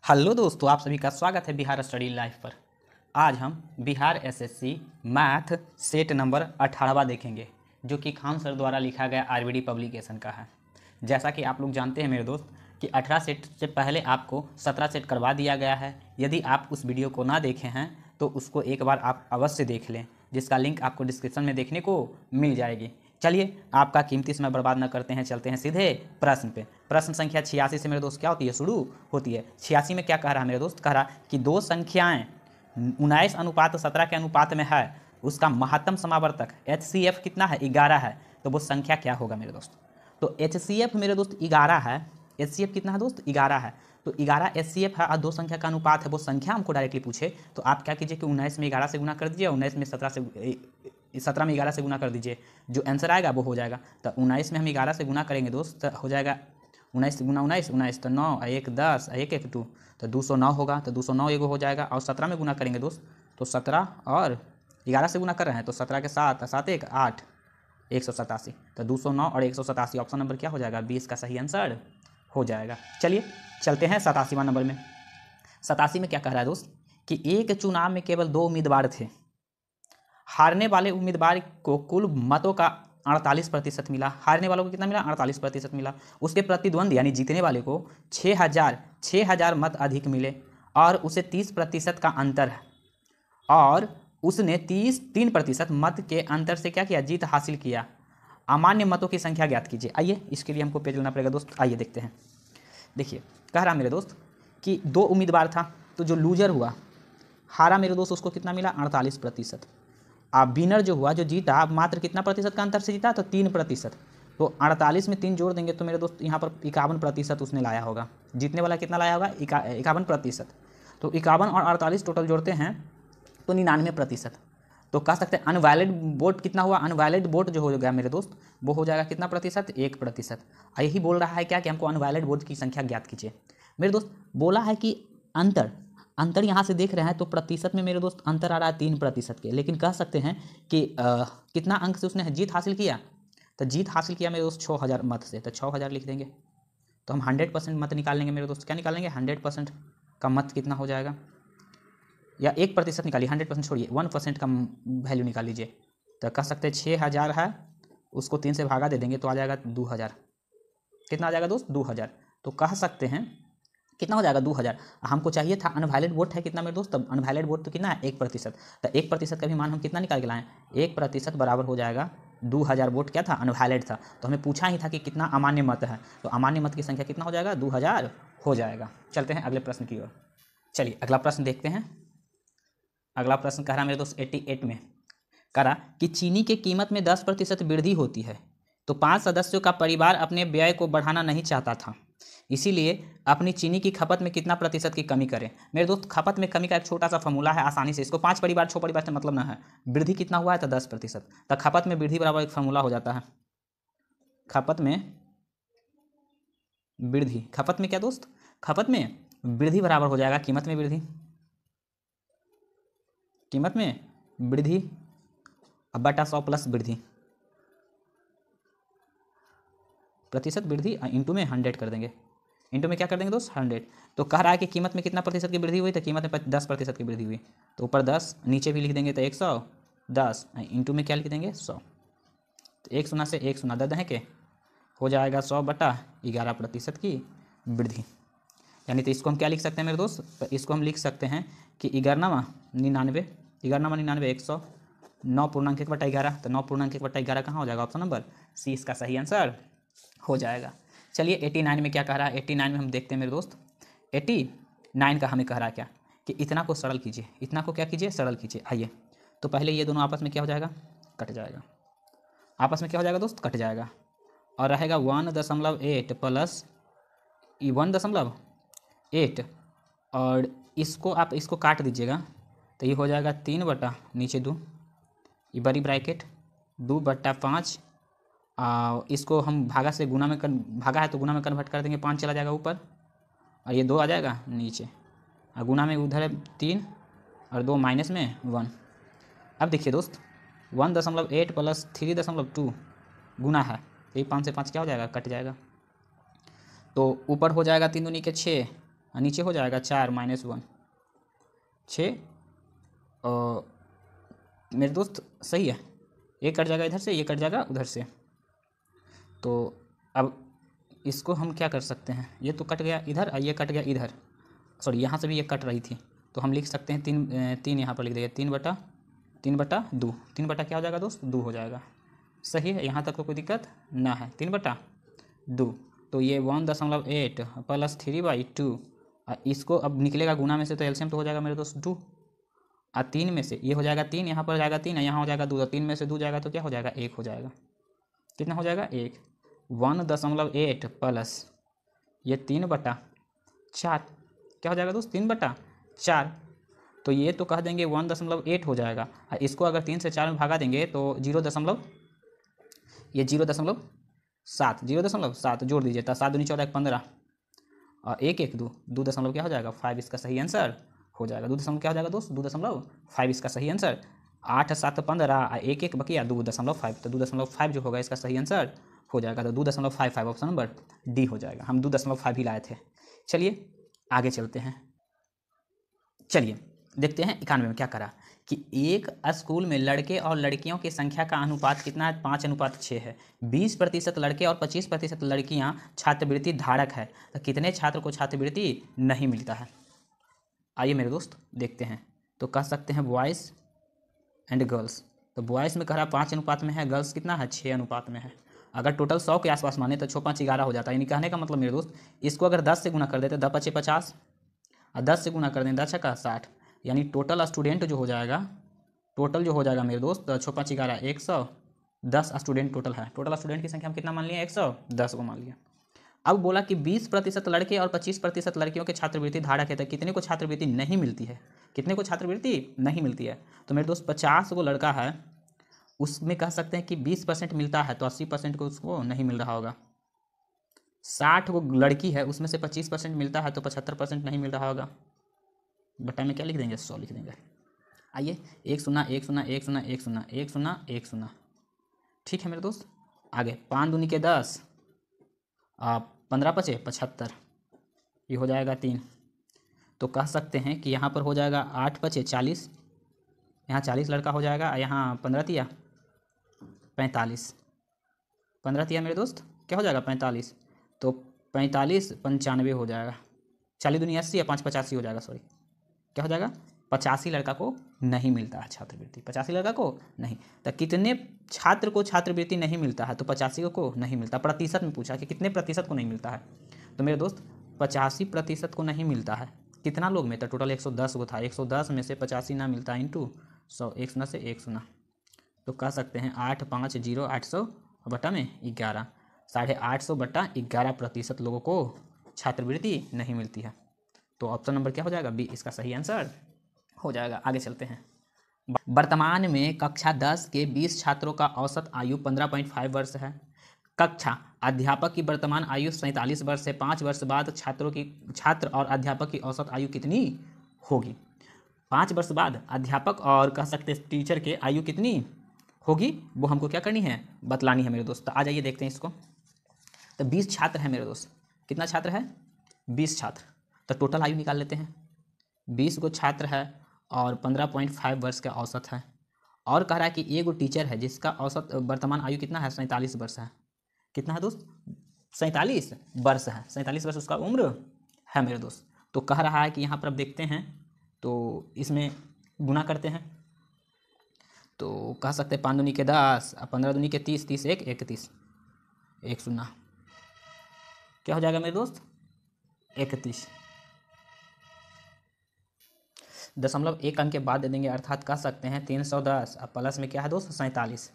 Hello दोस्तों, आप सभी का स्वागत है बिहार स्टडी लाइफ पर। आज हम Bihar SSC math set number 18वां देखेंगे, जो कि खान सर द्वारा लिखा गया आरबीडी पब्लिकेशन का है। जैसा कि आप लोग जानते हैं मेरे दोस्त कि 18 सेट से पहले आपको 17 सेट करवा दिया गया है। यदि आप उस वीडियो को ना देखे हैं तो उसको एक बार आप अवश्य देख लें, जिसका लिंक आपको डिस्क्रिप्शन में देखने को मिल जाएगी। चलिए, आपका कीमती समय बर्बाद न करते हैं, चलते हैं सीधे प्रश्न पे। प्रश्न संख्या 86 से मेरे दोस्त क्या होती है, शुरू होती है। 86 में क्या कह रहा है मेरे दोस्त, कह रहा कि दो संख्याएं 19:17 के अनुपात में है, उसका महत्तम समावर्तक HCF कितना है, 11 है, तो वो संख्या क्या होगा मेरे दोस्त। तो HCF मेरे दोस्त 11 है। HCF कितना है दोस्त, 11 है। तो 11 HCF है और दो संख्या का अनुपात है, वो संख्या हमको डायरेक्टली पूछे तो आप क्या कीजिए कि 19 में 11 से गुना कर दीजिए, 19 में 17 में 11 से गुना कर दीजिए, जो आंसर आएगा वो हो जाएगा। तो 19 में हम 11 से गुना करेंगे दोस्त, तो हो जाएगा 19 गुना 19 19, तो 9 1 10 1 1 2, तो 209 होगा। तो 209 एगो हो जाएगा। और 17 में गुना करेंगे दोस्त, तो 17 और 11 से गुना कर रहे हैं तो 17 के 7 7 1 8 187, तो 209 और 187 ऑप्शन नंबर क्या हो जाएगा, 20 का सही आंसर हो जाएगा। चलिए चलते हैं 87वां नंबर में। 87 में क्या कह रहा है दोस्त कि एक चुनाव में केवल 2 उम्मीदवार थे। हारने वाले उम्मीदवार को कुल मतों का 48% मिला। हारने वालों को कितना मिला, 48% मिला। उसके प्रतिद्वंदी यानी जीतने वाले को 6000 मत अधिक मिले और उसे 30% का अंतर है, और उसने 3% मत के अंतर से क्या किया, जीत हासिल किया। अमान्य मतों की संख्या ज्ञात कीजिए। आइए, इसके लिए हमको पेज लेना पड़ेगा दोस्त। आइए देखते हैं। देखिए, कह रहा मेरे दोस्त कि 2 उम्मीदवार था, तो जो लूजर हुआ, हारा मेरे दोस्त, उसको कितना मिला, 48%। अब विनर जो हुआ, जो जीता, मात्र कितना प्रतिशत का अंतर से जीता, तो 3%। तो 48 में 3 जोड़ देंगे तो मेरे दोस्त यहाँ पर 51% उसने लाया होगा। जीतने वाला कितना लाया होगा, 51%। तो 51 और 48 टोटल जोड़ते हैं तो 99%। तो कह सकते हैं अनवैलिड वोट कितना हुआ, अनवैलिड वोट जो हो गया मेरे दोस्त, वो हो जाएगा कितना प्रतिशत, 1%। यही बोल रहा है क्या कि हमको अनवैलिड वोट की संख्या ज्ञात कीजिए। मेरे दोस्त बोला है कि अंतर यहाँ से देख रहे हैं तो प्रतिशत में मेरे दोस्त अंतर आ रहा है 3% के, लेकिन कह सकते हैं कि कितना अंक से उसने जीत हासिल किया, तो जीत हासिल किया मेरे दोस्त 6000 मत से, तो 6000 लिख देंगे। तो हम 100% मत निकाल लेंगे मेरे दोस्त। क्या निकालेंगे, 100% का मत कितना हो जाएगा, या 1% निकालिए, 100% छोड़िए, 1% का वैल्यू निकाल लीजिए। तो कह सकते हैं 6000 है, उसको 3 से भागा दे देंगे तो आ जाएगा 2000। कितना आ जाएगा दोस्त, 2000। तो कह सकते हैं कितना हो जाएगा, 2000। हमको चाहिए था अनवैलिड वोट है कितना मेरे दोस्त, तब अनवैलिड वोट तो कितना है, 1%। तो 1% का भी मान हम कितना निकाल के लाएँ, 1% बराबर हो जाएगा 2000 वोट क्या था, अनवैलिड था। तो हमें पूछा ही था कि कितना अमान्य मत है, तो अमान्य मत की संख्या कितना हो जाएगा, 2000 हो जाएगा। चलते हैं अगले प्रश्न की ओर। चलिए अगला प्रश्न देखते हैं। अगला प्रश्न कह रहा मेरे दोस्त 88 में कह रहा कि चीनी की कीमत में 10% वृद्धि होती है, तो 5 सदस्यों का परिवार अपने व्यय को बढ़ाना नहीं चाहता था, इसीलिए अपनी चीनी की खपत में कितना प्रतिशत की कमी करें। मेरे दोस्त खपत में कमी का एक छोटा सा फॉर्मूला है, आसानी से इसको 5 परिवार 6 परिवार से मतलब ना है। वृद्धि कितना हुआ है, तो 10%। तो खपत में वृद्धि बराबर एक फॉर्मूला हो जाता है, खपत में वृद्धि, खपत में क्या दोस्त, खपत में वृद्धि बराबर हो जाएगा कीमत में वृद्धि, कीमत में वृद्धि अब बटा 100 प्लस वृद्धि, प्रतिशत वृद्धि इंटू में 100 कर देंगे। इंटू में क्या कर देंगे दोस्त, 100। तो कह रहा है कि कीमत में कितना प्रतिशत की वृद्धि हुई, तो कीमत में 10% की वृद्धि हुई, तो ऊपर 10, नीचे भी लिख देंगे तो 110, इंटू में क्या लिख देंगे, 100। तो 1 शून्य से 1 शून्य 10 के हो जाएगा 100/11% की वृद्धि। यानी तो इसको हम क्या लिख सकते हैं मेरे दोस्त, तो इसको हम लिख सकते हैं कि 11/99, 100, 9.1/11, तो 9.1/11 कहाँ हो जाएगा, ऑप्शन नंबर सी इसका सही आंसर हो जाएगा। चलिए 89 में क्या कह रहा है, 89 में हम देखते हैं मेरे दोस्त। 89 का हमें कह रहा है क्या कि इतना को सरल कीजिए, इतना को क्या कीजिए, सरल कीजिए। आइए, तो पहले ये दोनों आपस में क्या हो जाएगा, कट जाएगा, आपस में क्या हो जाएगा दोस्त, कट जाएगा, और रहेगा 1.8 प्लस 1.8, और इसको आप इसको काट दीजिएगा तो ये हो जाएगा 3 बटा नीचे 2, ये बड़ी ब्रैकेट 2/5, इसको हम भागा से गुना में भागा है तो गुना में कन्वर्ट कर देंगे, 5 चला जाएगा ऊपर और ये 2 आ जाएगा नीचे, और गुना में उधर है 3 और 2 माइनस में 1। अब देखिए दोस्त 1.8 प्लस 3.2 गुना है, तो ये 5 से 5 क्या हो जाएगा, कट जाएगा। तो ऊपर हो जाएगा 3 दूनी के 6 और नीचे हो जाएगा 4 - 1 6। और मेरे दोस्त सही है, ये कट जाएगा इधर से, ये कट जाएगा उधर से। तो अब इसको हम क्या कर सकते हैं, ये तो कट गया इधर और ये कट गया इधर, सॉरी यहाँ से भी ये कट रही थी, तो हम लिख सकते हैं 3 यहाँ पर लिख देंगे 3/2। 3 बटा क्या हो जाएगा दोस्त, 2 हो जाएगा। सही है, यहाँ तक तो कोई दिक्कत ना है। 3/2, तो ये 1.8 + 3/2। इसको अब निकलेगा गुना में से, तो एलसीएम तो हो जाएगा मेरे दोस्त 2। और 3 में से ये हो जाएगा 3, यहाँ पर जाएगा 3 और यहाँ हो जाएगा 2, तो 3 में से 2 जाएगा तो क्या हो जाएगा, 1 हो जाएगा। कितना हो जाएगा, 1। 1.8 प्लस ये 3/4 क्या हो जाएगा दोस्त, 3/4। तो ये तो कह देंगे 1.8 हो जाएगा। और इसको अगर 3 से 4 में भागा देंगे तो 0.7 जोड़ दीजिए, तो 7 दूनी 14 15 और 1 1 2 2 क्या हो जाएगा 5, इसका सही आंसर हो जाएगा। 2 क्या हो जाएगा दोस्त, 2.5 इसका सही आंसर। 8 7 15 और 1 1 बकिया 2.5, तो 2.5 जो होगा इसका सही आंसर हो जाएगा। तो 2.55 ऑप्शन नंबर डी हो जाएगा। हम 2.5 ही लाए थे। चलिए आगे चलते हैं। चलिए देखते हैं 91 में क्या करा कि एक स्कूल में लड़के और लड़कियों की संख्या का अनुपात कितना है, 5:6 है। 20% लड़के और 25% लड़कियां छात्रवृत्ति धारक है, तो कितने छात्र को छात्रवृत्ति नहीं मिलता है। आइए मेरे दोस्त देखते हैं। तो कह सकते हैं बॉयज़ एंड गर्ल्स। तो बॉयज़ में कह रहा 5 अनुपात में है, गर्ल्स कितना है 6 अनुपात में है। अगर टोटल 100 के आसपास माने तो 6 5 11 हो जाता है। यानी कहने का मतलब मेरे दोस्त, इसको अगर 10 से गुना कर देते 10 5 50 और 10 से गुना कर दें 10 छक्का 60, यानी टोटल स्टूडेंट जो हो जाएगा, मेरे दोस्त 6 5 11 110 स्टूडेंट टोटल है। टोटल स्टूडेंट की संख्या हम कितना मान लिया, 110 को मान लिया। अब बोला कि 20% लड़के और 25% लड़कियों के छात्रवृत्ति धारक है, तो कितने को छात्रवृत्ति नहीं मिलती है, कितने को छात्रवृत्ति नहीं मिलती है। तो मेरे दोस्त 50 को लड़का है, उसमें कह सकते हैं कि 20% मिलता है, तो 80% को उसको नहीं मिल रहा होगा। 60 को लड़की है, उसमें से 25% मिलता है, तो 75% नहीं मिल रहा होगा। बटा में क्या लिख देंगे, 100 लिख देंगे। आइए 1 0 1 0 1 0 1 0 1 0 1 0। ठीक है मेरे दोस्त, आगे 5 दूनी के 10 15 5 75, ये हो जाएगा 3। तो कह सकते हैं कि यहाँ पर हो जाएगा 8 5 40, यहाँ 40 लड़का हो जाएगा, यहाँ 15 तिया 45, 15 तिया मेरे दोस्त क्या हो जाएगा 45, तो 45 95 हो जाएगा। 40 दूनी 80 या 5 85 हो जाएगा, सॉरी क्या हो जाएगा 85 लड़का को नहीं मिलता है छात्रवृत्ति, 85 लड़का को नहीं। तो कितने छात्र को छात्रवृत्ति नहीं मिलता है, तो 85 को नहीं मिलता। प्रतिशत में पूछा कि कितने प्रतिशत को नहीं मिलता है, तो मेरे दोस्त 85% को नहीं मिलता है। कितना लोग में, तो टोटल 110 को था, 110 में से 85 ना मिलता है इंटू 100, 1 0 से 1 0, तो कह सकते हैं 8 5 0 800 बटा में 11, 850 बटा 11% लोगों को छात्रवृत्ति नहीं मिलती है। तो ऑप्शन नंबर क्या हो जाएगा, बी इसका सही आंसर हो जाएगा। आगे चलते हैं। वर्तमान में कक्षा 10 के 20 छात्रों का औसत आयु 15.5 वर्ष है। कक्षा अध्यापक की वर्तमान आयु 47 वर्ष है। 5 वर्ष बाद छात्र और अध्यापक की औसत आयु कितनी होगी। 5 वर्ष बाद अध्यापक और कह सकते टीचर के आयु कितनी होगी, वो हमको क्या करनी है, बतलानी है मेरे दोस्त। तो आ जाइए देखते हैं इसको। तो 20 छात्र हैं मेरे दोस्त, कितना छात्र है 20 छात्र, तो टोटल आयु निकाल लेते हैं। 20 को छात्र है और 15.5 वर्ष का औसत है, और कह रहा है कि एगो टीचर है जिसका औसत वर्तमान आयु कितना है 47 वर्ष है। कितना है दोस्त 47 वर्ष है, 47 वर्ष उसका उम्र है मेरे दोस्त। तो कह रहा है कि यहाँ पर अब देखते हैं, तो इसमें गुना करते हैं, तो कह सकते हैं 5 दूनी के 10 और 15 दूनी के 30, 30 1 31, 1 0 क्या हो जाएगा मेरे दोस्त 31। 0.1 अंक के बाद दे देंगे, अर्थात कह सकते हैं 310 और प्लस में क्या है दोस्त 47,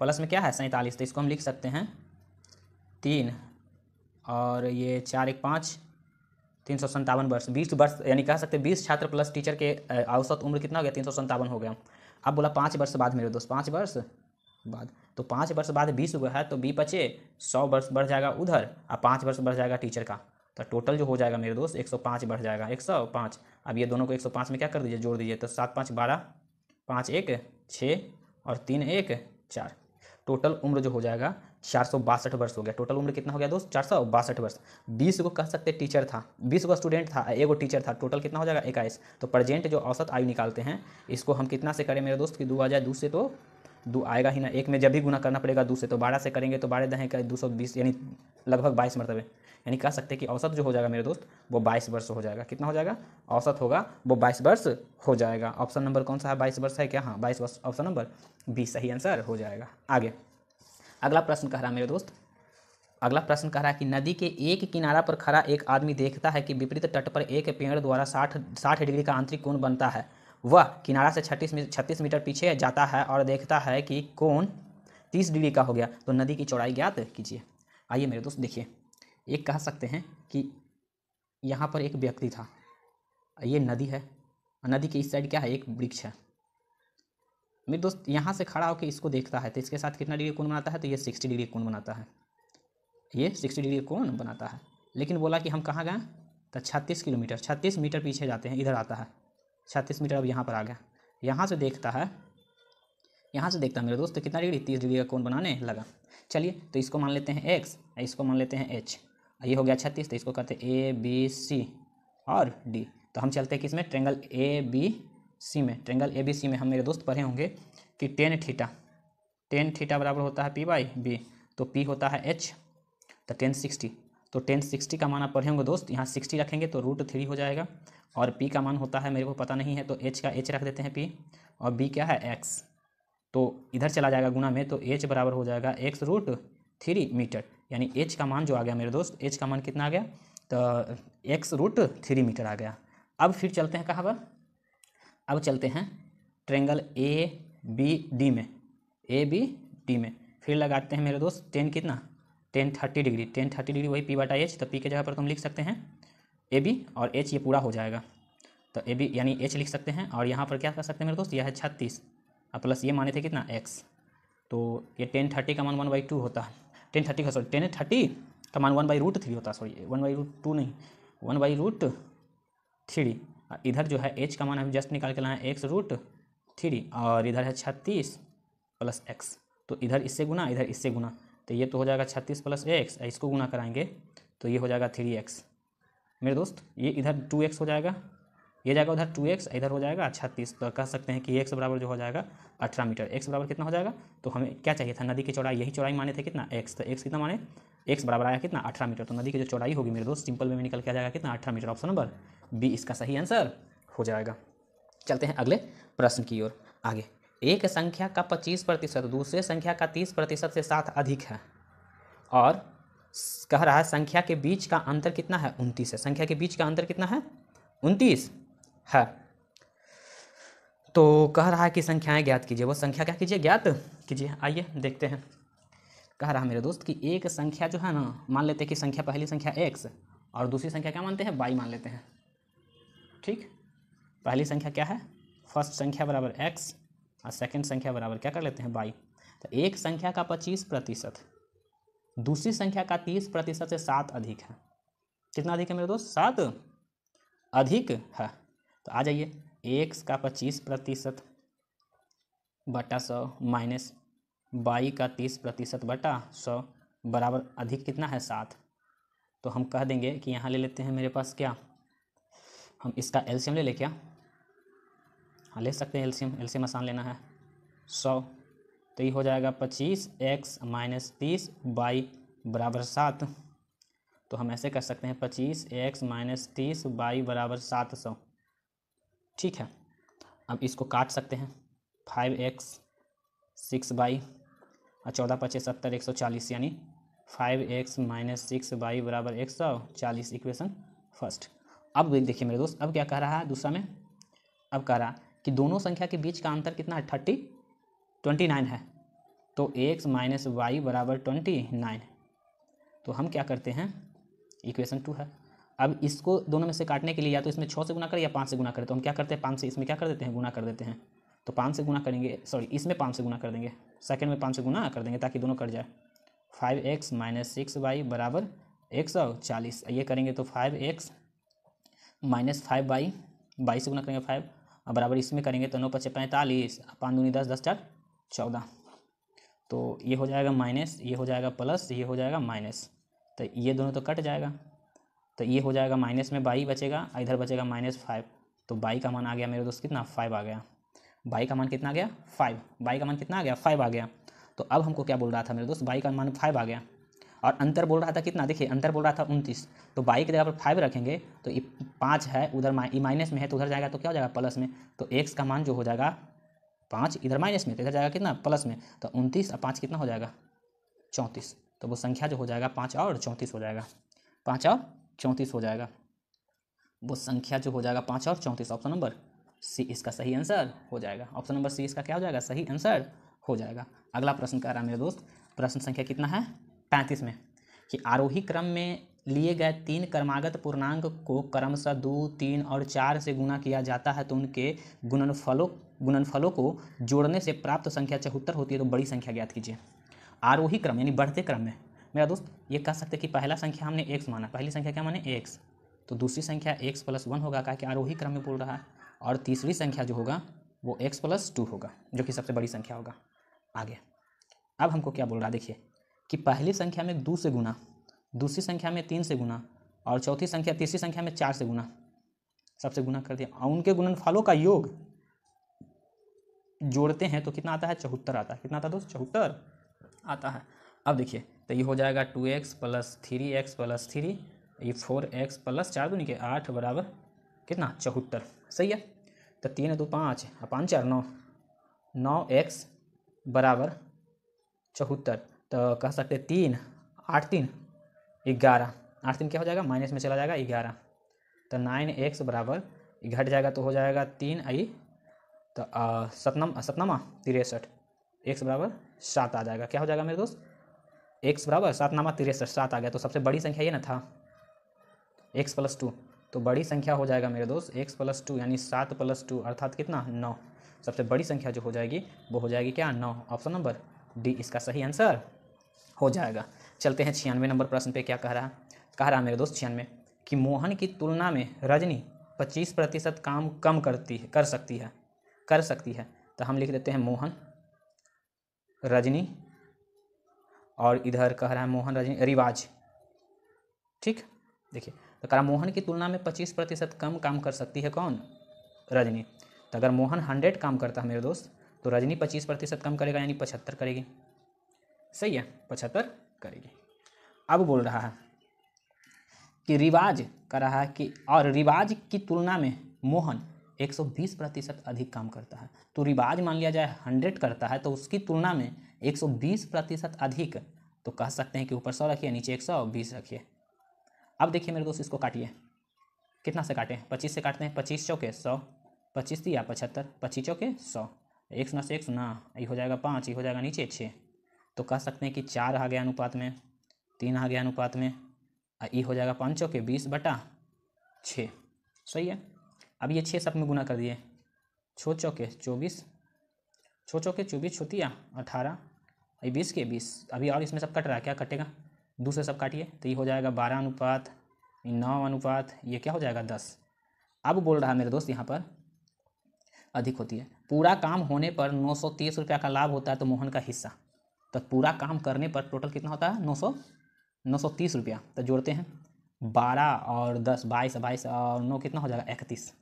प्लस में क्या है 47, तो इसको हम लिख सकते हैं 3 और ये 4 1 5 357 वर्ष, 20 वर्ष, यानी कह सकते हैं 20 छात्र प्लस टीचर के औसत उम्र कितना हो गया 357 हो गया। अब बोला 5 वर्ष बाद मेरे दोस्त, 5 वर्ष बाद, तो 5 वर्ष बाद 20 हुआ है, तो 20 बचे 100 वर्ष बढ़ जाएगा उधर और 5 वर्ष बढ़ जाएगा टीचर का, तो टोटल जो हो जाएगा मेरे दोस्त 105 बढ़ जाएगा 105। अब ये दोनों को 105 में क्या कर दीजिए, जोड़ दीजिए, तो 7 5 12, 5 1 6 और 3 1 4, टोटल उम्र जो हो जाएगा 462 वर्ष हो गया। टोटल उम्र कितना हो गया दोस्त? 462 वर्ष। 20 को कह सकते टीचर था, 20 को स्टूडेंट था, एगो टीचर था, टोटल कितना हो जाएगा? 21। तो प्रेजेंट जो औसत आयु निकालते हैं इसको हम कितना से करें मेरे दोस्त कि 2 आ जाए, 2 से तो 2 आएगा ही ना, एक में जब भी गुना करना पड़ेगा 2 से, तो 12 से करेंगे तो 12 दहें का 220 यानी लगभग 22 मरतबे, यानी कह सकते हैं कि औसत जो हो जाएगा मेरे दोस्त वो 22 वर्ष हो जाएगा। कितना हो जाएगा? औसत होगा वो 22 वर्ष हो जाएगा। ऑप्शन नंबर कौन सा है? 22 वर्ष है क्या? हाँ 22 वर्ष, ऑप्शन नंबर बी सही आंसर हो जाएगा। आगे अगला प्रश्न कह रहा है मेरे दोस्त, अगला प्रश्न कह रहा है कि नदी के एक किनारा पर खड़ा एक आदमी देखता है कि विपरीत तट पर एक पेड़ द्वारा 60 डिग्री का आंतरिक कोण बनता है। वह किनारा से 36 मीटर पीछे जाता है और देखता है कि कोण 30 डिग्री का हो गया, तो नदी की चौड़ाई ज्ञात कीजिए। आइए मेरे दोस्त देखिए, एक कह सकते हैं कि यहाँ पर एक व्यक्ति था, ये नदी है, नदी के इस साइड क्या है? एक वृक्ष है। मेरे दोस्त यहाँ से खड़ा होकर इसको देखता है तो इसके साथ कितना डिग्री कोण बनाता है? तो ये 60 डिग्री कोण बनाता है, ये 60 डिग्री कोण बनाता है। लेकिन बोला कि हम कहाँ गए? तो 36 किलोमीटर, 36 मीटर पीछे जाते हैं, इधर आता है 36 मीटर, अब यहाँ पर आ गया। यहाँ से देखता है, यहाँ से देखता है मेरे दोस्त तो कितना डिग्री? 30 डिग्री का कोण बनाने लगा। चलिए तो इसको मान लेते हैं x, इसको मान लेते हैं h, ये हो गया 36, तो इसको कहते हैं ए बी सी और डी। तो हम चलते हैं किसमें? ट्रेंगल ए बी सी में। ट्रेंगल ए बी सी में हम मेरे दोस्त पढ़े होंगे कि टेन थीटा बराबर होता है पी बाई बी, तो पी होता है h, तो 1060, तो 1060 का मान आप पढ़े होंगे दोस्त, यहाँ 60 रखेंगे तो √3 हो जाएगा, और p का मान होता है मेरे को पता नहीं है तो h का h रख देते हैं p, और b क्या है? x, तो इधर चला जाएगा गुना में, तो h बराबर हो जाएगा x√3 मीटर, यानी h का मान जो आ गया मेरे दोस्त, h का मान कितना आ गया? तो x√3 मीटर आ गया। अब फिर चलते हैं कहाँ पर? अब चलते हैं ट्रेंगल ए बी डी में, ए बी डी में फिर लगाते हैं मेरे दोस्त 10 कितना? 1030 डिग्री, 1030 डिग्री वही p/h, तो p के जगह पर तो हम लिख सकते हैं ए बी और h, ये पूरा हो जाएगा तो ए बी यानी h लिख सकते हैं, और यहाँ पर क्या कर सकते हैं मेरे दोस्त? यह है 36 और प्लस ये माने थे कितना? x, तो ये 1030 का मान 1/2 होता है, 1030 का 1030 का मान 1/√3 होता है, सॉरी 1/2 नहीं 1/√3। इधर जो है h का मान हम जस्ट निकाल के लाए x√3, और इधर है 36 प्लस x, तो इधर इससे गुना इधर इससे गुना, तो ये तो हो जाएगा 36 प्लस x, इसको गुना कराएंगे तो ये हो जाएगा 3x मेरे दोस्त, ये इधर 2x हो जाएगा, ये जाएगा उधर 2x, इधर हो जाएगा 36, तो कह सकते हैं कि x बराबर जो हो जाएगा 18 मीटर। x बराबर कितना हो जाएगा? तो हमें क्या चाहिए था? नदी की चौड़ाई, यही चौड़ाई माने थे कितना? x, तो x कितना माने? x बराबर आया कितना? 18 मीटर, तो नदी की जो चौड़ाई होगी मेरे दोस्त सिंपल वे में निकल के आ जाएगा कितना? 18 मीटर। ऑप्शन नंबर बी इसका सही आंसर हो जाएगा। चलते हैं अगले प्रश्न की ओर। आगे, एक संख्या का 25% दूसरे संख्या का 30% से 7 अधिक है, और कह रहा है संख्या के बीच का अंतर कितना है? 29 है। संख्या के बीच का अंतर कितना है? 29 है। तो कह रहा है कि संख्याएं ज्ञात कीजिए, वो संख्या क्या कीजिए? ज्ञात कीजिए। आइए देखते हैं। कह रहा है मेरे दोस्त कि एक संख्या जो है ना, मान लेते हैं कि संख्या पहली संख्या x और दूसरी संख्या क्या मानते हैं? y मान लेते हैं। ठीक, पहली संख्या क्या है? फर्स्ट संख्या बराबर x और सेकंड संख्या बराबर क्या कर लेते हैं? y। तो एक संख्या का 25% दूसरी संख्या का 30% से 7 अधिक है। कितना अधिक है मेरे दोस्त? 7 अधिक है। तो आ जाइए, x का 25% बटा 100 माइनस y का 30% बटा 100 बराबर अधिक कितना है? 7। तो हम कह देंगे कि यहाँ ले लेते हैं मेरे पास क्या, हम इसका एलसीएम ले क्या? हाँ ले सकते हैं एलसीएम, एलसीएम आसान लेना है 100, तो ये हो जाएगा 25x माइनस 30y बराबर 7। तो हम ऐसे कर सकते हैं 25x माइनस 30y बराबर 700। ठीक है, अब इसको काट सकते हैं, 5x 6y और 14 × 5 = 70, 140, यानी 5x माइनस 6y बराबर 140, इक्वेशन फर्स्ट। अब देखिए मेरे दोस्त, अब क्या कह रहा है दूसरा में? अब कह रहा कि दोनों संख्या के बीच का अंतर कितना है? 29 है, तो x माइनस वाई बराबर 29। तो हम क्या करते हैं, इक्वेशन 2 है। अब इसको दोनों में से काटने के लिए या तो इसमें 6 से गुना करें या 5 से गुना करें, तो हम क्या करते हैं 5 से इसमें क्या कर देते हैं? गुना कर देते हैं। तो 5 से गुना करेंगे, सॉरी इसमें 5 से गुना कर देंगे, सेकंड में 5 से गुना कर देंगे ताकि दोनों कट जाए। 5x माइनस 6y बराबर 140, ये करेंगे तो 5x माइनस 5y, 22 से गुना करेंगे 5 और बराबर इसमें करेंगे तो 9 × 5 = 45, 5 दूनी 10, 10 × 4 14। तो ये हो जाएगा माइनस, ये हो जाएगा प्लस, ये हो जाएगा माइनस, तो ये दोनों तो कट जाएगा, तो ये हो जाएगा माइनस में बाई बचेगा, इधर बचेगा -5। तो बाई का मान आ गया मेरे दोस्त कितना, 5 आ गया। बाई का मान कितना आ गया, 5। बाई का मान कितना आ गया, 5 आ गया। तो अब हमको क्या बोल रहा था मेरे दोस्त, बाई का मान 5 आ गया और अंतर बोल रहा था कितना, देखिए अंतर बोल रहा था 29। तो बाई की जगह पर 5 रखेंगे तो ये 5 है, उधर माइनस में है तो उधर जाएगा तो क्या हो जाएगा, प्लस में। तो एक्स का मान जो हो जाएगा 5, इधर माइनस में तो इधर जाएगा कितना, प्लस में। तो 29 और 5 कितना हो जाएगा, 34। तो वो संख्या जो हो जाएगा 5 और 34 हो जाएगा, 5 और 34 हो जाएगा। वो संख्या जो हो जाएगा 5 और 34, ऑप्शन नंबर सी इसका सही आंसर हो जाएगा। ऑप्शन नंबर सी इसका क्या हो जाएगा, सही आंसर हो जाएगा। अगला प्रश्न कह रहा है मेरे दोस्त, प्रश्न संख्या कितना है, 35 में, कि आरोही क्रम में लिए गए 3 क्रमागत पूर्णांक को क्रमशः 2, 3 और 4 से गुणा किया जाता है तो उनके गुणनफलों को जोड़ने से प्राप्त संख्या 74 होती है। तो बड़ी संख्या ज्ञात कीजिए। आरोही क्रम यानी बढ़ते क्रम में मेरा दोस्त ये कह सकते हैं कि पहला संख्या हमने x माना, पहली संख्या क्या माने, x, तो दूसरी संख्या x + 1 होगा, क्या कि आरोही क्रम में बोल रहा है। और तीसरी संख्या जो होगा वो x + 2 होगा, जो कि सबसे बड़ी संख्या होगा। आगे अब हमको क्या बोल रहा है, देखिए कि पहली संख्या में 2 से गुना, दूसरी संख्या में 3 से गुना और तीसरी संख्या में 4 से गुना, सबसे गुना कर दिया और उनके गुणनफलों का योग जोड़ते हैं तो कितना आता है, 74 आता है। कितना आता है दोस्त, 74 आता है। अब देखिए तो ये हो जाएगा 2x + 3x + 3, ये 4x + 4 दूनी के 8 बराबर कितना, 74। सही है। तो 3 2 5 और 5 4 9, 9x बराबर 74। तो कह सकते 3 8 3 11, 8 3 क्या हो जाएगा, माइनस में चला जाएगा 11। तो 9x बराबर घट जाएगा तो हो जाएगा 3 आई, तो सतनमा 63, x बराबर 7 आ जाएगा। क्या हो जाएगा मेरे दोस्त, x बराबर 7 नामा 63, 7 आ गया। तो सबसे बड़ी संख्या ये ना था, x + 2, तो बड़ी संख्या हो जाएगा मेरे दोस्त x + 2 यानी 7 + 2 अर्थात कितना, 9। सबसे बड़ी संख्या जो हो जाएगी वो हो जाएगी क्या, 9। ऑप्शन नंबर डी इसका सही आंसर हो जाएगा। चलते हैं 96 नंबर प्रश्न पे। क्या कह रहा है, कह रहा है मेरे दोस्त 96 कि मोहन की तुलना में रजनी 25% काम कम कर सकती है। तो हम लिख देते हैं मोहन रजनी, और इधर कह रहा है मोहन रजनी रिवाज। ठीक, देखिए तो कह रहा मोहन की तुलना में 25% कम काम कर सकती है कौन, रजनी। तो अगर मोहन 100 काम करता है मेरे दोस्त तो रजनी 25% कम करेगा यानी 75 करेगी। सही है, 75 करेगी। अब बोल रहा है कि रिवाज कर रहा है कि और रिवाज की तुलना में मोहन 120% अधिक काम करता है। तो रिवाज मान लिया जाए 100 करता है तो उसकी तुलना में 120% अधिक, तो कह सकते हैं कि ऊपर 100 रखिए नीचे 120 रखिए। अब देखिए मेरे दोस्त इसको काटिए, कितना से काटें, 25 से काटते हैं, 25 चौके 100, 25 दिया 75, 25 चौके 100, 1 ना से 1 ना, ये हो जाएगा 5, ये हो जाएगा नीचे 6। तो कह सकते हैं कि 4 आ गया अनुपात में, 3 आ गया अनुपात में, ये हो जाएगा 5 चौके 20/6। सही है। अब ये 6 सब में गुना कर दिए, 6 चौके 24, 6 चौके 24 छोतिया 18, ये 20 के 20। अभी और इसमें सब कट रहा है, क्या कटेगा, दूसरे सब काटिए तो ये हो जाएगा 12 अनुपात 9 अनुपात, ये क्या हो जाएगा 10। अब बोल रहा है मेरे दोस्त यहाँ पर अधिक होती है। पूरा काम होने पर 930 रुपया का लाभ होता है तो मोहन का हिस्सा, तो पूरा काम करने पर टोटल कितना होता है, 930 रुपया। तो जोड़ते हैं 12 और 10 22 और 9 कितना हो जाएगा 31,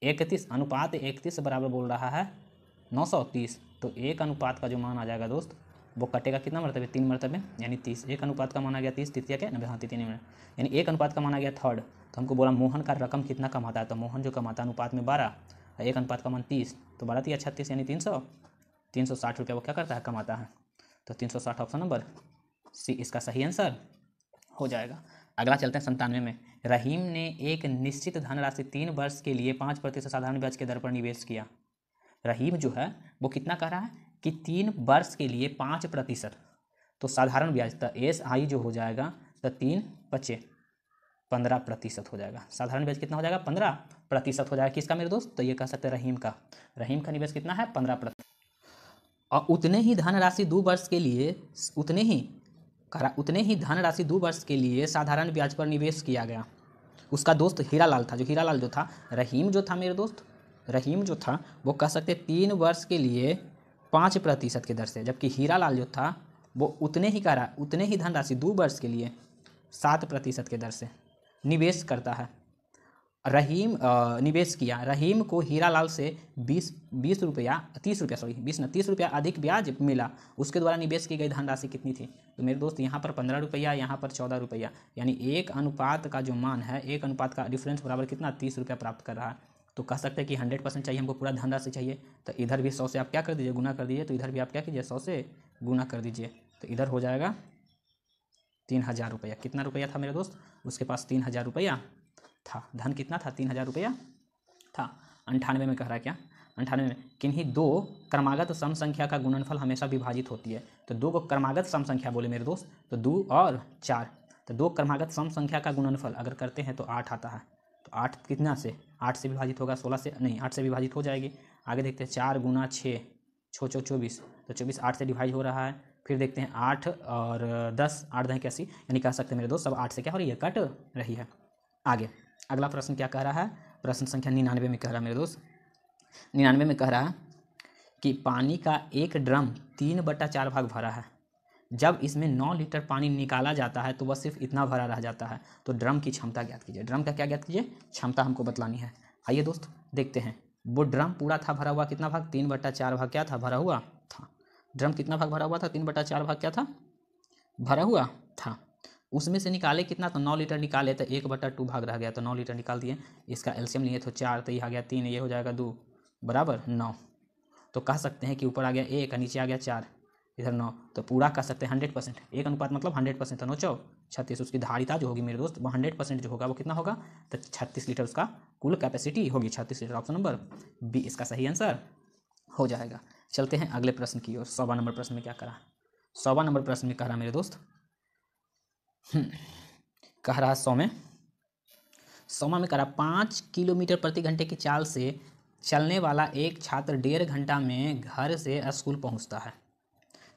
31 अनुपात 31 बराबर बोल रहा है 930। तो 1 अनुपात का जो मान आ जाएगा दोस्त वो कटेगा कितना मरतबे, 3 मरतबे यानी 30। 1 अनुपात का मान आ गया 30, तृतीया क्या 90, हाँ तृतीय यानी 1 अनुपात का मान आ गया थर्ड। तो हमको बोला मोहन का रकम कितना कमाता है, तो मोहन जो कमाता है अनुपात में 12, 1 अनुपात का मान 30, तो 12 3 36 यानी 360 रुपया वो क्या करता है, कमाता है। तो 360 ऑप्शन नंबर सी इसका सही आंसर हो जाएगा। अगला चलते हैं 97 में। रहीम ने एक निश्चित धनराशि 3 वर्ष के लिए 5% साधारण ब्याज के दर पर निवेश किया। रहीम जो है वो कितना कह रहा है कि 3 वर्ष के लिए 5%, तो साधारण ब्याज तो SI जो हो जाएगा तो 3 बचे 15% हो जाएगा। साधारण ब्याज कितना हो जाएगा, 15% हो जाएगा। किसका मेरे दोस्त, तो ये कह सकते हैं रहीम का निवेश कितना है 15%। और उतने ही धनराशि 2 वर्ष के लिए धनराशि 2 वर्ष के लिए साधारण ब्याज पर निवेश किया गया। उसका दोस्त हीरालाल था, हीरालाल जो था, रहीम जो था मेरे दोस्त, रहीम जो था वो कह सकते 3 वर्ष के लिए 5% के दर से, जबकि हीरालाल जो था वो उतने ही करा उतने ही धनराशि 2 वर्ष के लिए 7% के दर से निवेश करता है। निवेश किया। रहीम को हीरालाल से 20 रुपया 30 रुपया सॉरी 30 रुपया अधिक ब्याज मिला। उसके द्वारा निवेश की गई धनराशि कितनी थी? तो मेरे दोस्त यहाँ पर 15 रुपया, यहाँ पर 14 रुपया, यानी एक अनुपात का जो मान है, एक अनुपात का डिफरेंस बराबर कितना 30 रुपया प्राप्त कर रहा है। तो कह सकते हैं कि 100% चाहिए हमको, पूरा धनराशि चाहिए। तो इधर भी 100 से आप क्या कर दीजिए, गुना कर दीजिए। तो इधर भी आप क्या कीजिए, 100 से गुना कर दीजिए। तो इधर हो जाएगा 3000 रुपया। कितना रुपया था मेरे दोस्त? उसके पास 3000 रुपया था। धन कितना था? 3000 रुपया था। 98 में कह रहा है क्या? 98 में किन्हीं दो क्रमागत सम संख्या का गुणनफल हमेशा विभाजित होती है। तो दो को क्रमागत सम संख्या बोले मेरे दोस्त, तो 2 और 4। तो दो क्रमागत सम संख्या का गुणनफल अगर करते हैं तो 8 आता है। तो 8 कितना से? 8 से विभाजित होगा, 16 से नहीं, 8 से विभाजित हो जाएगी। आगे देखते हैं 4 गुना 6, 6 6 24। तो 24 8 से डिवाइड हो रहा है। फिर देखते हैं 8 और 10, 8 10 81, यानी कह सकते हैं मेरे दोस्त सब 8 से क्या हो रही है, कट रही है। आगे अगला प्रश्न क्या कह रहा है? प्रश्न संख्या 99 में कह रहा है मेरे दोस्त, 99 में कह रहा है कि पानी का एक ड्रम 3/4 भाग भरा है। जब इसमें 9 लीटर पानी निकाला जाता है तो वह सिर्फ इतना भरा रह जाता है। तो ड्रम की क्षमता ज्ञात कीजिए। ड्रम का क्या ज्ञात कीजिए? क्षमता हमको बतलानी है। आइए दोस्त देखते हैं। वो ड्रम पूरा था भरा हुआ, कितना भाग? 3/4 भाग क्या था? भरा हुआ था। ड्रम कितना भाग भरा हुआ था? 3/4 भाग क्या था? भरा हुआ था। उसमें से निकाले कितना? तो 9 लीटर निकाले, तो 1/2 भाग रह गया, तो 9 लीटर निकाल दिए। इसका एलसीएम लिए तो 4, तो ये आ गया 3, ये हो जाएगा 2 बराबर 9। तो कह सकते हैं कि ऊपर आ गया 1 और नीचे आ गया 4, इधर 9। तो पूरा कह सकते हैं 100%, एक अनुपात मतलब 100%, तो 9 चौ 36। उसकी धारिता जो होगी मेरे दोस्त वो 100% जो होगा वो कितना होगा? तो 36 लीटर उसका कुल कैपेसिटी होगी, 36 लीटर। ऑप्शन नंबर बी इसका सही आंसर हो जाएगा। चलते हैं अगले प्रश्न की ओर। 100वां नंबर प्रश्न में क्या करा? 100वां नंबर प्रश्न में कह रहा मेरे दोस्त, कह रहा 100 में कह रहा 5 किलोमीटर प्रति घंटे की चाल से चलने वाला एक छात्र 1.5 घंटा में घर से स्कूल पहुंचता है।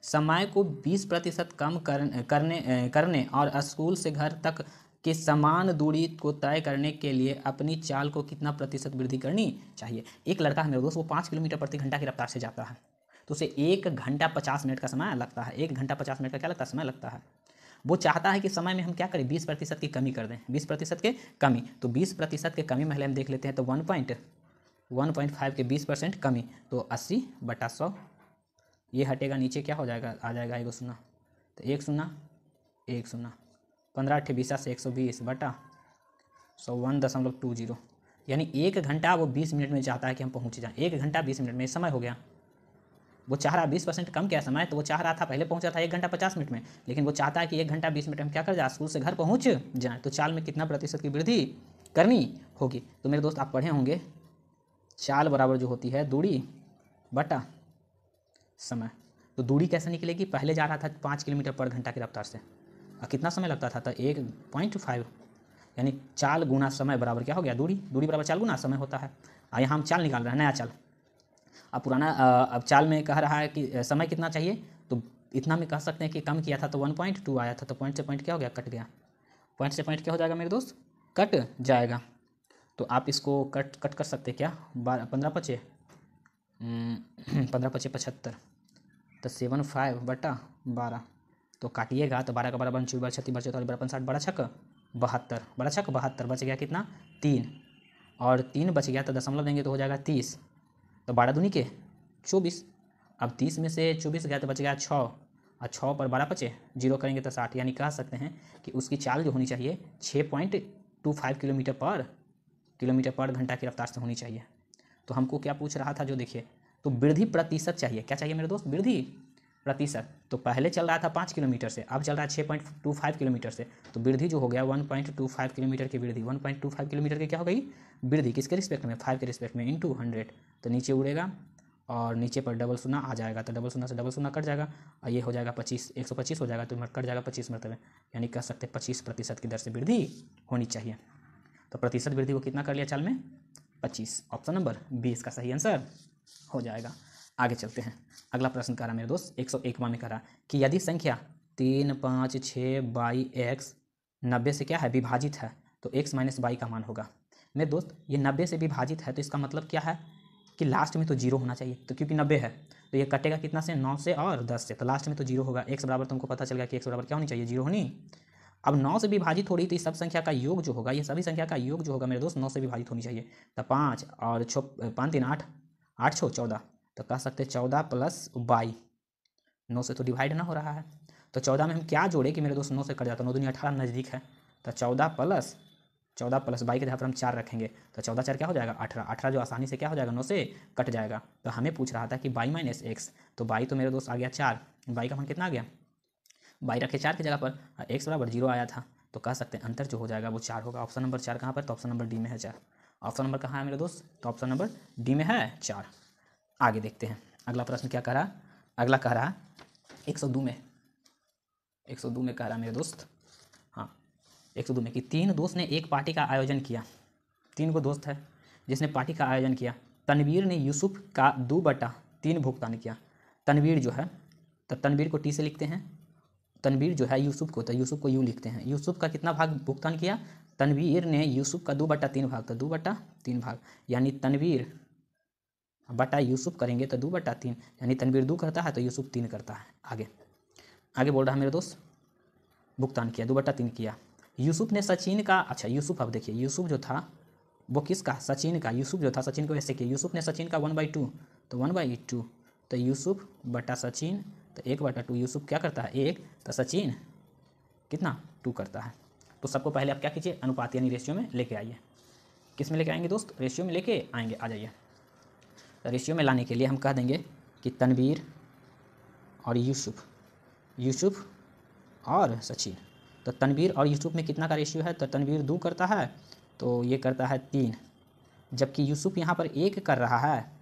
समय को 20% कम करने और स्कूल से घर तक की समान दूरी को तय करने के लिए अपनी चाल को कितना प्रतिशत वृद्धि करनी चाहिए? एक लड़का है मेरे दोस्त, वो 5 किलोमीटर प्रति घंटा की रफ्तार से जाता है, तो उसे 1 घंटा 50 मिनट का समय लगता है। 1 घंटा 50 मिनट का क्या लगता है? समय लगता है। वो चाहता है कि समय में हम क्या करें? 20% की कमी कर दें, 20% के कमी। तो 20% के कमी पहले हम देख लेते हैं। तो 1.5 के 20% कमी, तो 80/100। ये हटेगा, नीचे क्या हो जाएगा? आ जाएगा 1 0, तो 1 0 1 0, 15 8 20 से 120/100, 1.20, यानी 1 घंटा वो 20 मिनट में चाहता है कि हम पहुँच जाएँ। 1 घंटा 20 मिनट में समय हो गया। वो चाह रहा 20% कम क्या समय, तो वो चाह रहा था पहले पहुंचा था 1 घंटा 50 मिनट में, लेकिन वो चाहता है कि 1 घंटा 20 मिनट में क्या कर जाए? स्कूल से घर पहुंच जाए। तो चाल में कितना प्रतिशत की वृद्धि करनी होगी? तो मेरे दोस्त आप पढ़े होंगे, चाल बराबर जो होती है दूरी बटा समय। तो दूरी कैसे निकलेगी? पहले जा रहा था 5 किलोमीटर पर घंटा की रफ्तार से, और कितना समय लगता था? तो 1.5, यानी चाल गुना समय बराबर क्या हो गया? दूरी। दूरी बराबर चाल गुना समय होता है। यहाँ हम चाल निकाल रहे हैं, नया चाल। अब पुराना अब चाल में कह रहा है कि समय कितना चाहिए, तो इतना में कह सकते हैं कि कम किया था तो 1.2 आया था। तो पॉइंट से पॉइंट क्या हो गया? कट गया। पॉइंट से पॉइंट क्या हो जाएगा मेरे दोस्त? कट जाएगा। तो आप इसको कट कर सकते हैं क्या? 15 पचे 75, तो 75/12। तो काटिएगा तो 12 का 12 24 12 36 12 44 12 60 12 छक 72, 12 छक 72, बच गया कितना? 3, और 3 बच गया तो दशमलव देंगे तो हो जाएगा 30। तो 12 दूनी के 24। अब 30 में से 24 गया तो बच गया 6, और 6 पर 12 बचे, 0 करेंगे तो 60। यानी कह सकते हैं कि उसकी चाल जो होनी चाहिए 6.25 किलोमीटर पर घंटा की रफ्तार से होनी चाहिए। तो हमको क्या पूछ रहा था जो देखिए, तो वृद्धि प्रतिशत चाहिए। क्या चाहिए मेरे दोस्त? वृद्धि प्रतिशत। तो पहले चल रहा था 5 किलोमीटर से, अब चल रहा है 6.25 किलोमीटर से। तो वृद्धि जो हो गया 1.25 किलोमीटर की वृद्धि, 1.25 किलोमीटर की क्या हो गई? वृद्धि। किसके रिस्पेक्ट में? 5 के रिस्पेक्ट में, इंटू 100। तो नीचे उड़ेगा और नीचे पर डबल शून्य आ जाएगा, तो डबल शून्य से डबल शून्य कट जाएगा, और ये हो जाएगा 25, 125 हो जाएगा, तो कट जाएगा 25 मरतबे। यानी कह सकते हैं 25% की दर से वृद्धि होनी चाहिए। तो प्रतिशत वृद्धि को कितना कर लिया चाल में? 25। ऑप्शन नंबर बी इसका सही आंसर हो जाएगा। आगे चलते हैं। अगला प्रश्न कह रहा मेरे दोस्त 101वां में कह रहा कि यदि संख्या 3 5 6 बाई x 90 से क्या है? विभाजित है, तो x माइनस बाई का मान होगा। मेरे दोस्त ये 90 से विभाजित है, तो इसका मतलब क्या है कि लास्ट में तो 0 होना चाहिए, तो क्योंकि 90 है तो ये कटेगा कितना से, 9 से और 10 से, तो लास्ट में तो 0 होगा। x बराबर तुमको पता चल गया कि x बराबर क्या होनी चाहिए, 0 होनी। अब 9 से विभाजित हो रही, तो इस सब संख्या का योग जो होगा, ये सभी संख्या का योग जो होगा मेरे दोस्त 9 से विभाजित होनी चाहिए। तो 5 और 6, 5 3 8, 8 6 14, तो कह सकते 14 प्लस 22, 9 से तो डिवाइड ना हो रहा है, तो 14 में हम क्या जोड़े कि मेरे दोस्त 9 से कट जाता है, 9 दूनी 18 नज़दीक है, तो 14 प्लस 22 के जहाँ पर हम 4 रखेंगे, तो 14 4 क्या हो जाएगा 18, 18 जो आसानी से क्या हो जाएगा 9 से कट जाएगा। तो हमें पूछ रहा था कि y माइनस एक्स, तो y तो मेरे दोस्त आ गया 4, y का मान कितना आ गया, y रखे 4 की जगह पर, x बराबर 0 आया था, तो कह सकते हैं अंतर जो हो जाएगा वो 4 होगा। ऑप्शन नंबर 4 कहाँ पर, तो ऑप्शन नंबर डी में है 4। ऑप्शन नंबर कहाँ है मेरे दोस्त, तो ऑप्शन नंबर डी में है 4। आगे देखते हैं अगला प्रश्न क्या कह रहा है। अगला कह रहा है 102 में, 102 में कह रहा है मेरे दोस्त, हाँ 102 में कि 3 दोस्त ने एक पार्टी का आयोजन किया। 3 को दोस्त है जिसने पार्टी का आयोजन किया। तनवीर ने यूसुफ का 2/3 भुगतान किया। तनवीर जो है, तो तनवीर को टी से लिखते हैं, तनवीर जो है यूसुफ को, तो यूसुफ को यू लिखते हैं। यूसुफ का कितना भाग भुगतान किया, तनवीर ने यूसुफ का 2/3 भाग, तो 2/3 भाग, यानी तनवीर बटा यूसुफ करेंगे तो 2/3, यानी तनवीर 2 करता है तो यूसुफ 3 करता है। आगे आगे बोल रहा है मेरे दोस्त, भुगतान किया 2/3 किया। यूसुफ ने सचिन का, अच्छा यूसुफ, अब देखिए यूसुफ जो था वो किसका, सचिन का। यूसुफ जो था सचिन को ऐसे किया, यूसुफ ने सचिन का 1/2, तो 1/2, तो यूसुफ बटा सचिन, तो 1/2, यूसुफ क्या करता है 1, तो सचिन कितना 2 करता है। तो सबको पहले आप क्या कीजिए, अनुपात यानी रेशियो में लेके आइए। किस में लेके आएंगे दोस्त, रेशियो में लेके आएंगे, आ जाइए। तो रेशियो में लाने के लिए हम कह देंगे कि तनवीर और यूसुफ, यूसुफ और सचिन, तो तनवीर और यूसुफ में कितना का रेशियो है, तो तनवीर 2 करता है तो ये करता है 3, जबकि यूसुफ यहाँ पर 1 कर रहा है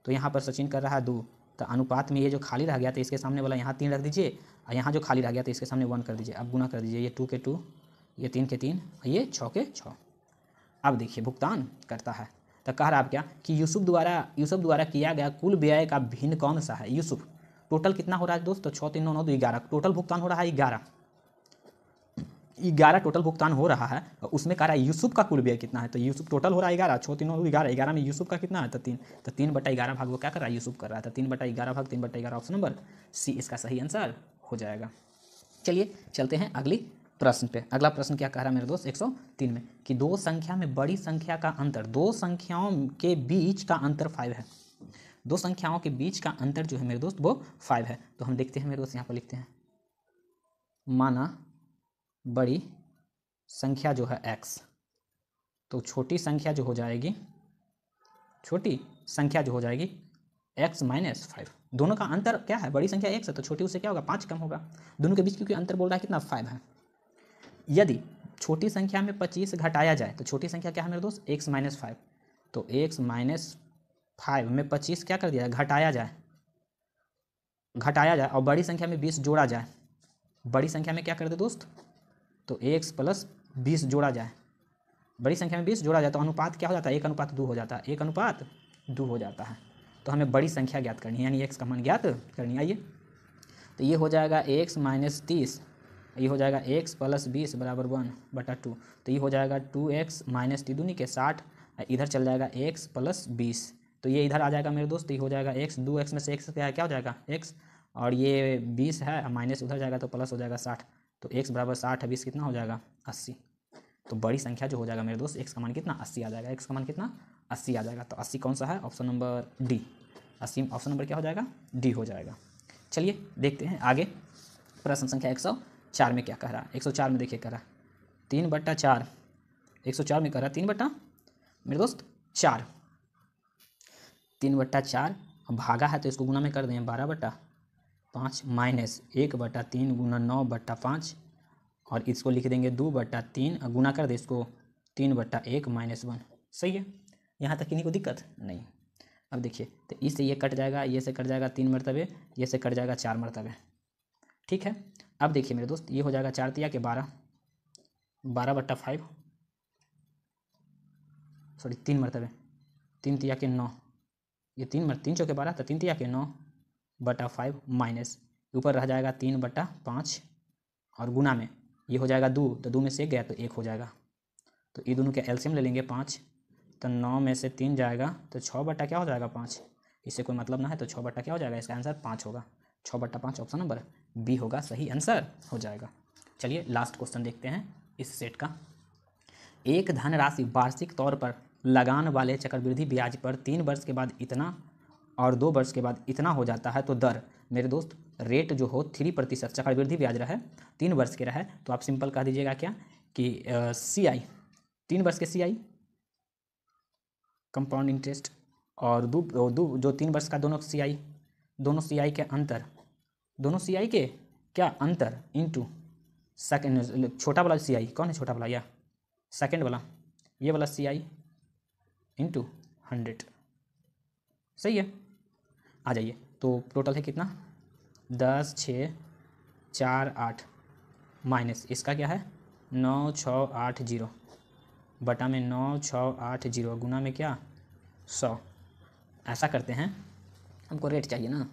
तो यहाँ पर सचिन कर रहा है 2। तो अनुपात में ये जो खाली रह गया तो इसके सामने वाला यहाँ 3 रख दीजिए, और यहाँ जो खाली रह गया तो इसके सामने 1 कर दीजिए। अब गुना कर दीजिए, ये 2 के 2, ये 3 के 3, ये 6 के 6। अब देखिए भुगतान करता है, तो कह रहा है आप क्या कि यूसुफ द्वारा किया गया कुल व्यय का भिन्न कौन सा है। यूसुफ टोटल कितना हो रहा है दोस्त, तो 6 3 9 9 11, टोटल भुगतान हो रहा है 11 टोटल भुगतान हो रहा है, और उसमें कह रहा है यूसुफ का कुल व्यय कितना है। तो यूसुफ टोटल हो रहा है 11, 6 3 9 11, 11 में यूसुफ का कितना है, तो 3, तो 3/11 भाग वो क्या कर रहा है यूसुफ कर रहा है, तो 3/11 भाग 3/11, ऑप्शन नंबर सी इसका सही आंसर हो जाएगा। चलिए चलते हैं अगली प्रश्न पे। अगला प्रश्न क्या कह रहा है मेरे दोस्त 103 में कि दो संख्या में बड़ी संख्या का अंतर, दो संख्याओं के बीच का अंतर 5 है। दो संख्याओं के बीच का अंतर जो है मेरे दोस्त वो 5 है। तो हम देखते हैं मेरे दोस्त, यहाँ पर लिखते हैं, माना बड़ी संख्या जो है x, तो छोटी संख्या जो हो जाएगी, छोटी संख्या जो हो जाएगी x माइनस 5। दोनों का अंतर क्या है, बड़ी संख्या x है तो छोटी उससे क्या होगा 5 कम होगा। दोनों के बीच क्योंकि अंतर बोल रहा है कितना 5 है। यदि छोटी संख्या में 25 घटाया जाए, तो छोटी संख्या क्या है मेरे दोस्त x माइनस 5, तो x माइनस 5 में 25 क्या कर दिया जाए, घटाया जाए, और बड़ी संख्या में 20 जोड़ा जाए। बड़ी संख्या में क्या कर दे दोस्त, तो x प्लस 20 जोड़ा जाए। बड़ी संख्या में 20 जोड़ा जाए तो अनुपात क्या हो जाता है, 1:2 हो जाता है, 1:2 हो जाता है। तो हमें बड़ी संख्या ज्ञात करनी है, यानी x का मान ज्ञात करनी है। आइए, तो ये हो जाएगा x माइनस 30, ये हो जाएगा x प्लस 20 बराबर 1/2, तो ये हो जाएगा 2x माइनस 3 दूनी के 60, इधर चल जाएगा x प्लस 20, तो ये इधर आ जाएगा मेरे दोस्त, ये हो जाएगा x, 2x में से x क्या हो जाएगा x, और ये 20 है माइनस उधर जाएगा तो प्लस हो जाएगा 60, तो x बराबर 60 है 20 कितना हो जाएगा 80। तो बड़ी संख्या जो हो जाएगा मेरे दोस्त x का मान कितना 80 आ जाएगा, x का मान कितना 80 आ जाएगा। तो 80 कौन सा है, option number D, 80 option number क्या हो जाएगा, डी हो जाएगा। चलिए देखते हैं आगे प्रश्न संख्या 104 में क्या कह रहा है। 104 में देखिए कह रहा है 3/4, 104 में कह रहा है 3 मेरे दोस्त 4, 3/4 भागा है तो इसको गुना में कर दें 12/5 माइनस 1/3 गुना 9/5, और इसको लिख देंगे 2/3, गुना कर दे इसको 3/1 माइनस 1। सही है, यहाँ तक किन्हीं को दिक्कत नहीं। अब देखिए, तो इससे ये कट जाएगा, ये से कट जाएगा 3 मरतबे, ये से कट जाएगा 4 मरतबे। ठीक है, अब देखिए मेरे दोस्त, ये हो जाएगा 4 तिया के 12, 12/5, सॉरी 3 मरतबे, 3 तिया के 9, ये 3 चौके 12, तो 3 तिया के 9/5 माइनस ऊपर रह जाएगा 3/5, और गुना में ये हो जाएगा 2, तो 2 में से 1 गया तो 1 हो जाएगा। तो ये दोनों के एलसीएम ले लेंगे 5, तो 9 में से 3 जाएगा तो 6 बटा क्या हो जाएगा 5, इससे कोई मतलब ना है, तो 6 बट्टा क्या हो जाएगा, इसका आंसर 5 होगा। 6 बट्टा 5 ऑप्शन नंबर बी होगा, सही आंसर हो जाएगा। चलिए लास्ट क्वेश्चन देखते हैं इस सेट का। एक धनराशि वार्षिक तौर पर लगान वाले चक्रवृद्धि ब्याज पर 3 वर्ष के बाद इतना और 2 वर्ष के बाद इतना हो जाता है, तो दर मेरे दोस्त रेट जो हो 3% चक्रवृद्धि ब्याज रहे, 3 वर्ष के रहे, तो आप सिंपल कह दीजिएगा क्या कि CI 3 वर्ष के CI कंपाउंड इंटरेस्ट और जो 3 वर्ष का दोनों CI के अंतर, दोनों CI के क्या अंतर इंटू सेकेंड, छोटा वाला CI कौन है, छोटा वाला या सेकेंड वाला, ये वाला CI इंटू 100, सही है। आ जाइए, तो टोटल है कितना, 10, 6, 4, 8 माइनस इसका क्या है 9680 बटा में 9680 गुना में क्या 100। ऐसा करते हैं, हमको रेट चाहिए ना,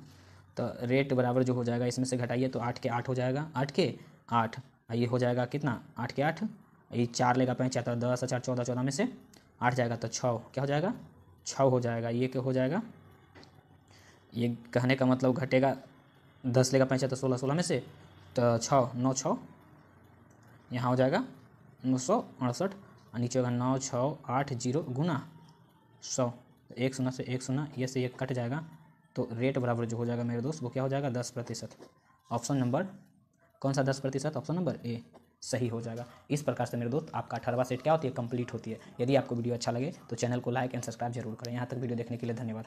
तो रेट बराबर जो हो जाएगा इसमें से घटाइए तो 8 के 8 हो जाएगा, 8 के 8, ये हो जाएगा कितना 8 के 8, ये 4 लेगा 5 आता 10 4 14, 14 में से 8 जाएगा तो 6 क्या हो जाएगा 6 हो जाएगा। ये क्या हो जाएगा, ये कहने का मतलब घटेगा 10 लेगा 5 तो 16, 16 में से तो 6 9 6 यहाँ हो जाएगा 968 और नीचे होगा 9680 गुना 100, 1 शून्य से 1 शून्य, ये से 1 कट जाएगा, तो रेट बराबर जो हो जाएगा मेरे दोस्त वो क्या हो जाएगा 10%। ऑप्शन नंबर कौन सा 10%, ऑप्शन नंबर ए सही हो जाएगा। इस प्रकार से मेरे दोस्त आपका 18वां सेट क्या होती है, कंप्लीट होती है। यदि आपको वीडियो अच्छा लगे तो चैनल को लाइक एंड सब्सक्राइब जरूर करें। यहाँ तक वीडियो देखने के लिए धन्यवाद।